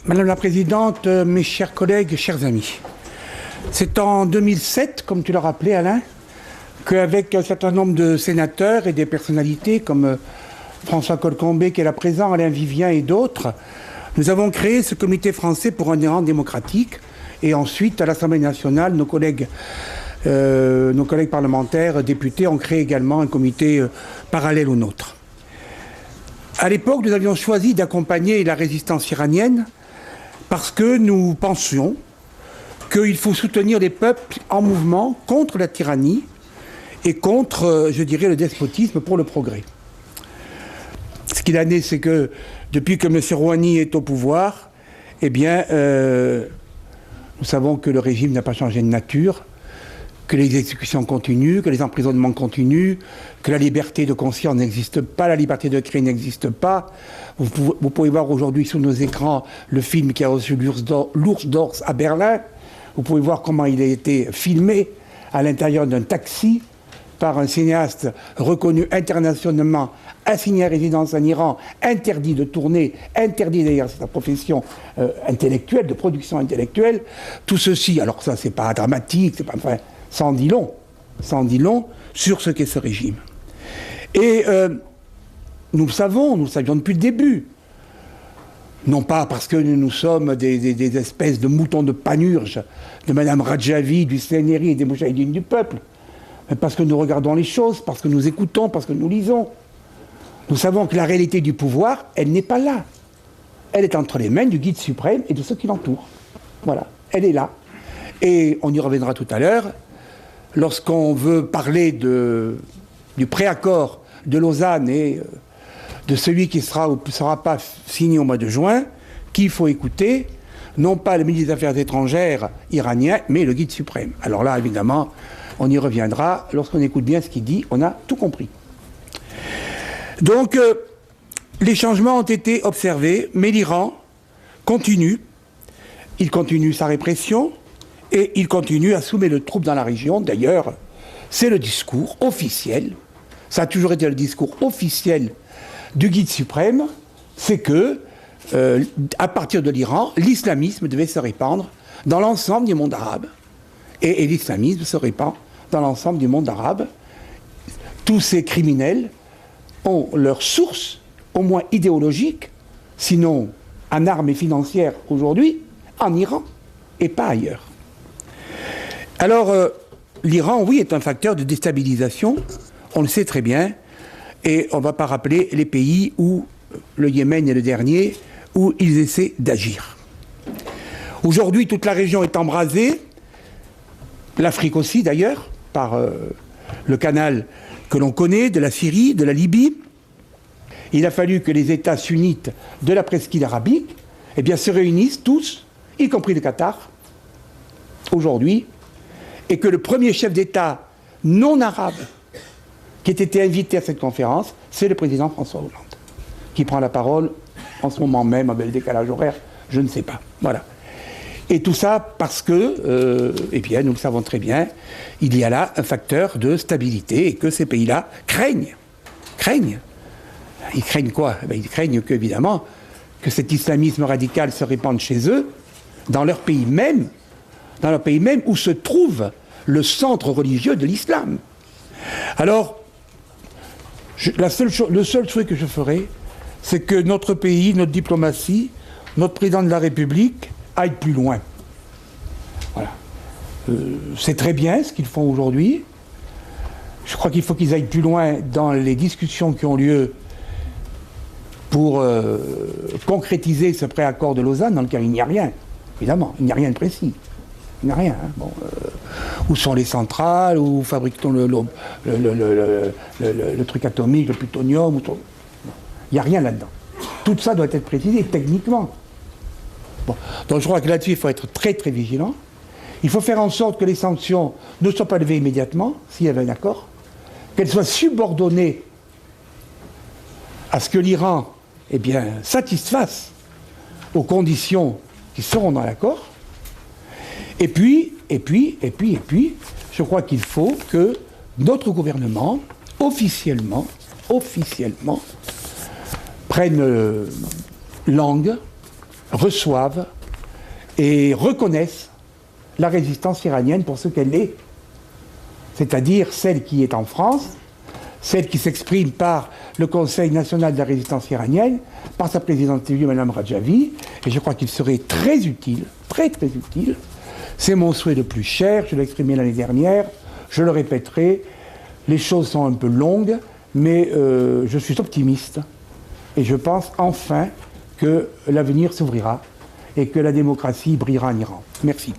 Madame la Présidente, mes chers collègues, chers amis, c'est en 2007, comme tu l'as rappelé Alain, qu'avec un certain nombre de sénateurs et des personnalités comme François Colcombé qui est là présent, Alain Vivien et d'autres, nous avons créé ce comité français pour un Iran démocratique. Et ensuite, à l'Assemblée nationale, nos collègues parlementaires, députés, ont créé également un comité parallèle au nôtre. À l'époque, nous avions choisi d'accompagner la résistance iranienne parce que nous pensions qu'il faut soutenir les peuples en mouvement contre la tyrannie et contre, je dirais, le despotisme pour le progrès. Ce qu'il en est, c'est que depuis que M. Rouhani est au pouvoir, eh bien, nous savons que le régime n'a pas changé de nature, que les exécutions continuent, que les emprisonnements continuent, que la liberté de conscience n'existe pas, la liberté de créer n'existe pas. Vous pouvez voir aujourd'hui sur nos écrans le film qui a reçu l'Ours d'Or à Berlin. Vous pouvez voir comment il a été filmé à l'intérieur d'un taxi par un cinéaste reconnu internationalement, assigné à résidence en Iran, interdit de tourner, interdit d'ailleurs sa profession intellectuelle, de production intellectuelle. Tout ceci, alors ça c'est pas dramatique, c'est pas, enfin, ça en dit long sur ce qu'est ce régime. Et nous le savions depuis le début. Non pas parce que nous sommes des espèces de moutons de panurge de Mme Rajavi, du CNRI et des Moudjahidines du peuple, mais parce que nous regardons les choses, parce que nous écoutons, parce que nous lisons. Nous savons que la réalité du pouvoir, elle n'est pas là. Elle est entre les mains du guide suprême et de ceux qui l'entourent. Voilà, elle est là. Et on y reviendra tout à l'heure. Lorsqu'on veut parler du préaccord de Lausanne et de celui qui sera ou ne sera pas signé au mois de juin, qu'il faut écouter, non pas le ministre des Affaires étrangères iranien, mais le guide suprême. Alors là, évidemment, on y reviendra. Lorsqu'on écoute bien ce qu'il dit, on a tout compris. Donc, les changements ont été observés, mais l'Iran continue. Il continue sa répression et il continue à soumettre les troupes dans la région. D'ailleurs, c'est le discours officiel, ça a toujours été le discours officiel du guide suprême, c'est que, à partir de l'Iran, l'islamisme devait se répandre dans l'ensemble du monde arabe. Et l'islamisme se répand dans l'ensemble du monde arabe. Tous ces criminels ont leur source, au moins idéologique, sinon en armes et financières aujourd'hui, en Iran et pas ailleurs. Alors, l'Iran, oui, est un facteur de déstabilisation, on le sait très bien, et on ne va pas rappeler les pays où, le Yémen est le dernier, où ils essaient d'agir. Aujourd'hui, toute la région est embrasée, l'Afrique aussi d'ailleurs, par le canal que l'on connaît, de la Syrie, de la Libye. Il a fallu que les États sunnites de la presqu'île arabique eh bien, se réunissent tous, y compris le Qatar, aujourd'hui, et que le premier chef d'État non arabe qui ait été invité à cette conférence, c'est le président François Hollande, qui prend la parole en ce moment même, avec le décalage horaire, je ne sais pas. Voilà. Et tout ça parce que, eh bien, nous le savons très bien, il y a là un facteur de stabilité et que ces pays-là craignent. Ils craignent quoi ? Ils craignent évidemment que cet islamisme radical se répande chez eux, dans leur pays même où se trouve le centre religieux de l'islam. Alors, le seul souhait que je ferai, c'est que notre pays, notre diplomatie, notre président de la République aille plus loin. Voilà. C'est très bien ce qu'ils font aujourd'hui. Je crois qu'il faut qu'ils aillent plus loin dans les discussions qui ont lieu pour concrétiser ce préaccord de Lausanne dans lequel il n'y a rien. Évidemment, il n'y a rien de précis. Il n'y a rien. Hein. Bon, où sont les centrales, où fabrique-t-on le truc atomique, le plutonium, il n'y a rien là-dedans. Tout ça doit être précisé techniquement. Bon. Donc je crois que là-dessus, il faut être très très vigilant. Il faut faire en sorte que les sanctions ne soient pas levées immédiatement, s'il y avait un accord, qu'elles soient subordonnées à ce que l'Iran eh bien, satisfasse aux conditions qui seront dans l'accord. Et puis, je crois qu'il faut que notre gouvernement, officiellement, prenne langue reçoivent et reconnaissent la résistance iranienne pour ce qu'elle est, c'est-à-dire celle qui est en France, celle qui s'exprime par le Conseil national de la résistance iranienne, par sa présidente élue, Mme Rajavi, et je crois qu'il serait très utile, très très utile, c'est mon souhait le plus cher, je l'ai exprimé l'année dernière, je le répéterai, les choses sont un peu longues, mais je suis optimiste, et je pense enfin que l'avenir s'ouvrira et que la démocratie brillera en Iran. Merci.